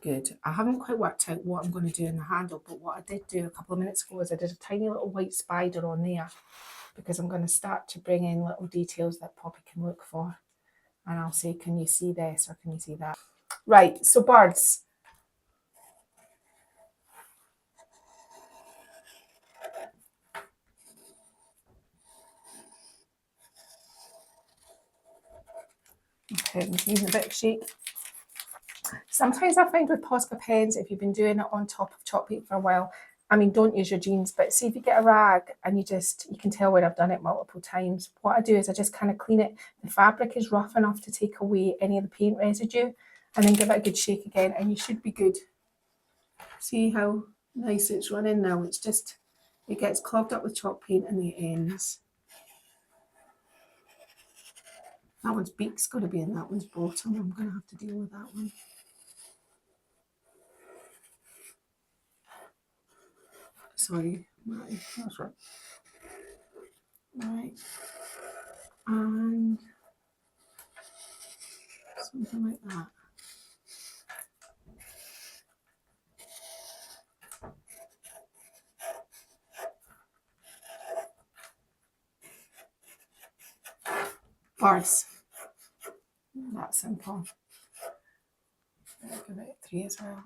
good. I haven't quite worked out what I'm going to do in the handle, but what I did do a couple of minutes ago is I did a tiny little white spider on there because I'm going to start to bring in little details that Poppy can look for. And I'll say, can you see this or can you see that? Right, so birds. Okay, I'm using a bit of shape. Sometimes I find with Posca pens, if you've been doing it on top of chalk paper for a while, I mean, don't use your jeans, but see if you get a rag and you can tell where I've done it multiple times. What I do is I just kind of clean it. The fabric is rough enough to take away any of the paint residue and then give it a good shake again and you should be good. See how nice it's running now? It's just, it gets clogged up with chalk paint in the ends. That one's beak's got to be in that one's bottom. I'm going to have to deal with that one. Sorry, right. That's right. Right. And something like that. Birds. That's simple. I'll give it 3 as well.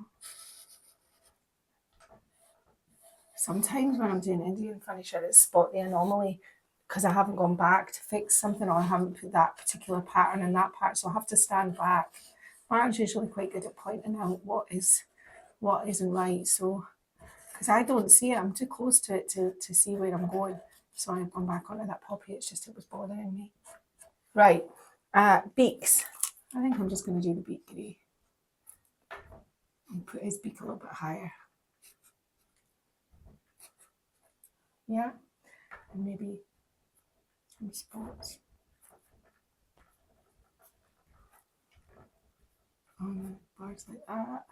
Sometimes when I'm doing Indian furniture, it's spot the anomaly because I haven't gone back to fix something or I haven't put that particular pattern in that part, so I have to stand back. Martin's usually quite good at pointing out what isn't right, so because I don't see it, I'm too close to it to see where I'm going. So I've gone back onto that poppy, it's just it was bothering me. Right, beaks. I think I'm just going to do the beak grey and put his beak a little bit higher. Yeah, and maybe some spots on the birds like that,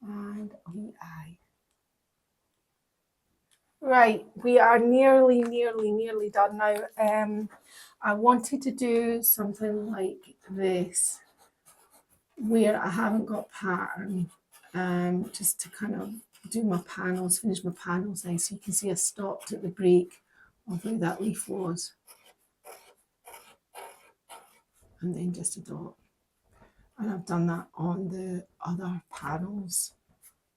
and a wee eye. Right, we are nearly done now. I wanted to do something like this, where I haven't got pattern, just to kind of do my panels, finish my panels nice. So you can see I stopped at the break of where that leaf was. And then just a dot. And I've done that on the other panels.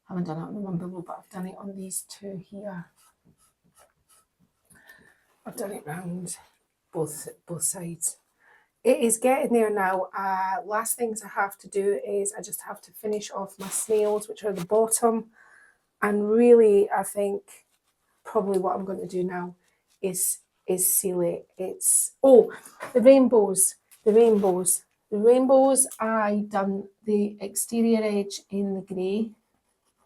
I haven't done it on the one below, but I've done it on these 2 here. I've done it round both sides. It is getting there now. Last things I have to do is I just have to finish off my snails, which are the bottom. And really, I think probably what I'm going to do now is seal it. It's, oh, the rainbows. I done the exterior edge in the grey.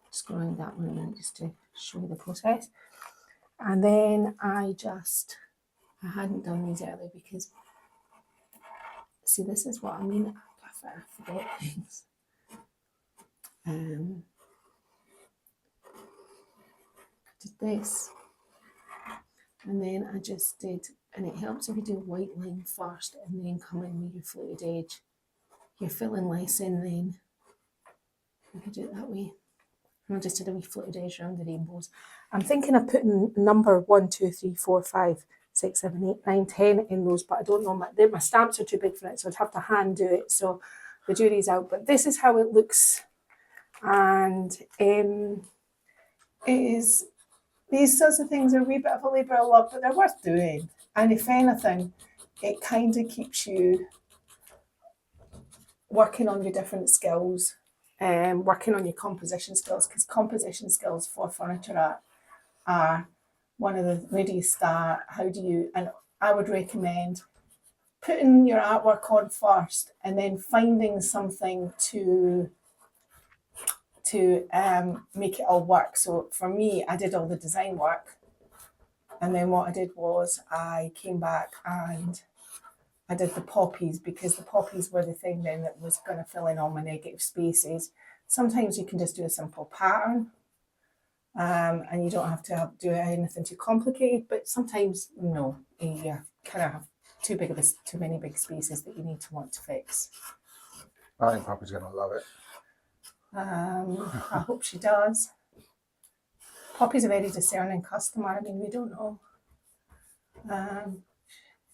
Just go around that one a minute just to show you the process. And then I hadn't done these earlier because, see, this is what I mean. I forget things. I did this. And then I just did, and it helps if you do white line first and then come in with your fluted edge. You're filling less in then. You can do it that way. And I just did a wee fluted edge around the rainbows. I'm thinking of putting number 1, 2, 3, 4, 5, 6, 7, 8, 9, 10 in those, but I don't know, my stamps are too big for it, so I'd have to hand do it. So the jury's out. But this is how it looks. And it is, these sorts of things are a wee bit of a labour of love, but they're worth doing. And if anything, it kind of keeps you working on your different skills, working on your composition skills, because composition skills for furniture art are one of the, where do you start, how do you, and I would recommend putting your artwork on first and then finding something to make it all work. So for me, I did all the design work, and then what I did was I came back and I did the poppies, because the poppies were the thing then that was going to fill in all my negative spaces. Sometimes you can just do a simple pattern, and you don't have to do anything too complicated, but sometimes no, you kind of have too many big spaces that you need to want to fix. I think Poppy's going to love it. I hope she does. Poppy's a very discerning customer. I mean, we don't know.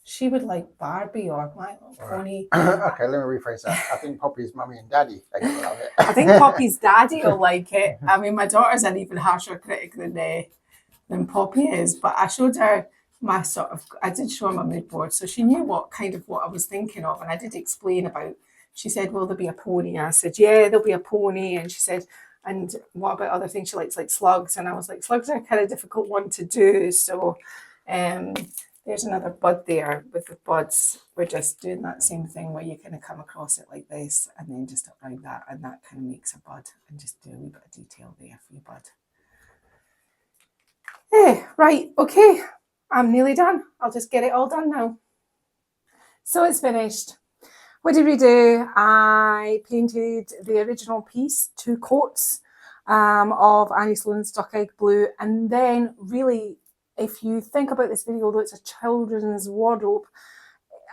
She would like Barbie or My Little Pony. Okay, let me rephrase that. I think Poppy's mummy and daddy are going to love it. I think Poppy's daddy will like it. I mean, my daughter's an even harsher critic than Poppy is, but I showed her I did show her my mood board, so she knew what I was thinking of, and I did explain about. She said, will there be a pony? I said, yeah, there'll be a pony. And she said, and what about other things she likes, like slugs? And I was like, slugs are a kind of difficult one to do. So there's another bud there with the buds. We're just doing that same thing where you kind of come across it like this and then just around that, and that kind of makes a bud, and just do a wee bit of detail there for your bud. Right, okay, I'm nearly done. I'll just get it all done now. So it's finished. What did we do? I painted the original piece, 2 coats of Annie Sloan's Duck Egg Blue. And then really, if you think about this video, although it's a children's wardrobe,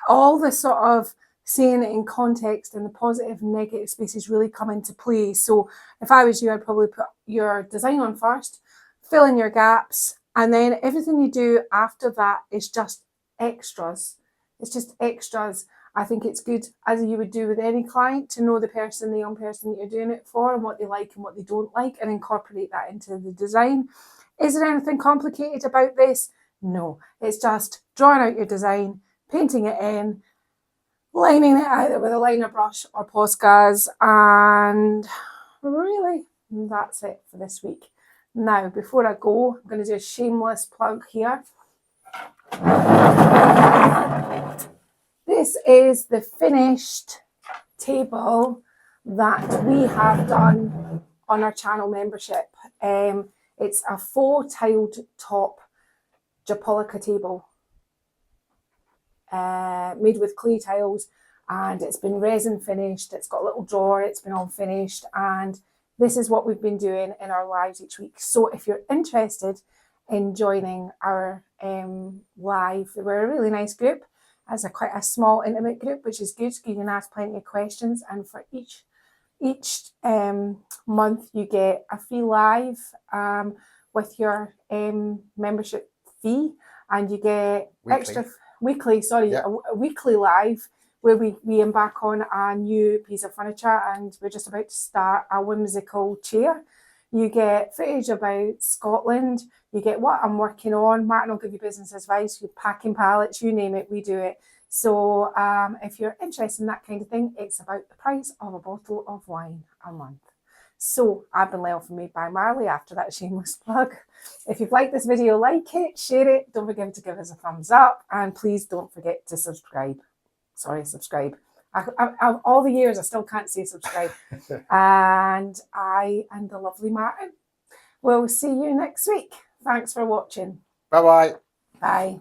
all the sort of seeing it in context and the positive and negative spaces really come into play. So if I was you, I'd probably put your design on first, fill in your gaps, and then everything you do after that is just extras. It's just extras. I think it's good, as you would do with any client, to know the young person that you're doing it for, and what they like and what they don't like, and incorporate that into the design. Is there anything complicated about this? No. It's just drawing out your design, painting it in, lining it either with a liner brush or Poscas, and really, that's it for this week. Now, before I go, I'm going to do a shameless plug here. This is the finished table that we have done on our channel membership. It's a 4-tiled top Japolica table made with clay tiles, and it's been resin finished. It's got a little drawer. It's been all finished, and this is what we've been doing in our lives each week. So if you're interested in joining our live, we're a really nice group. As quite a small intimate group, which is good, so you can ask plenty of questions, and for each month you get a free live with your membership fee, and you get weekly a weekly live where we embark on a new piece of furniture, and we're just about to start a whimsical chair. You get footage about Scotland. You get what I'm working on. Martin will give you business advice, you packing pallets, you name it, we do it. So if you're interested in that kind of thing, it's about the price of a bottle of wine a month. So I've been Lyle from Made by Marley after that shameless plug. If you've liked this video, like it, share it. Don't forget to give us a thumbs up. And please don't forget to subscribe. Sorry, subscribe. All the years I still can't say subscribe. And I and the lovely Martin will see you next week. Thanks for watching. Bye-bye. Bye.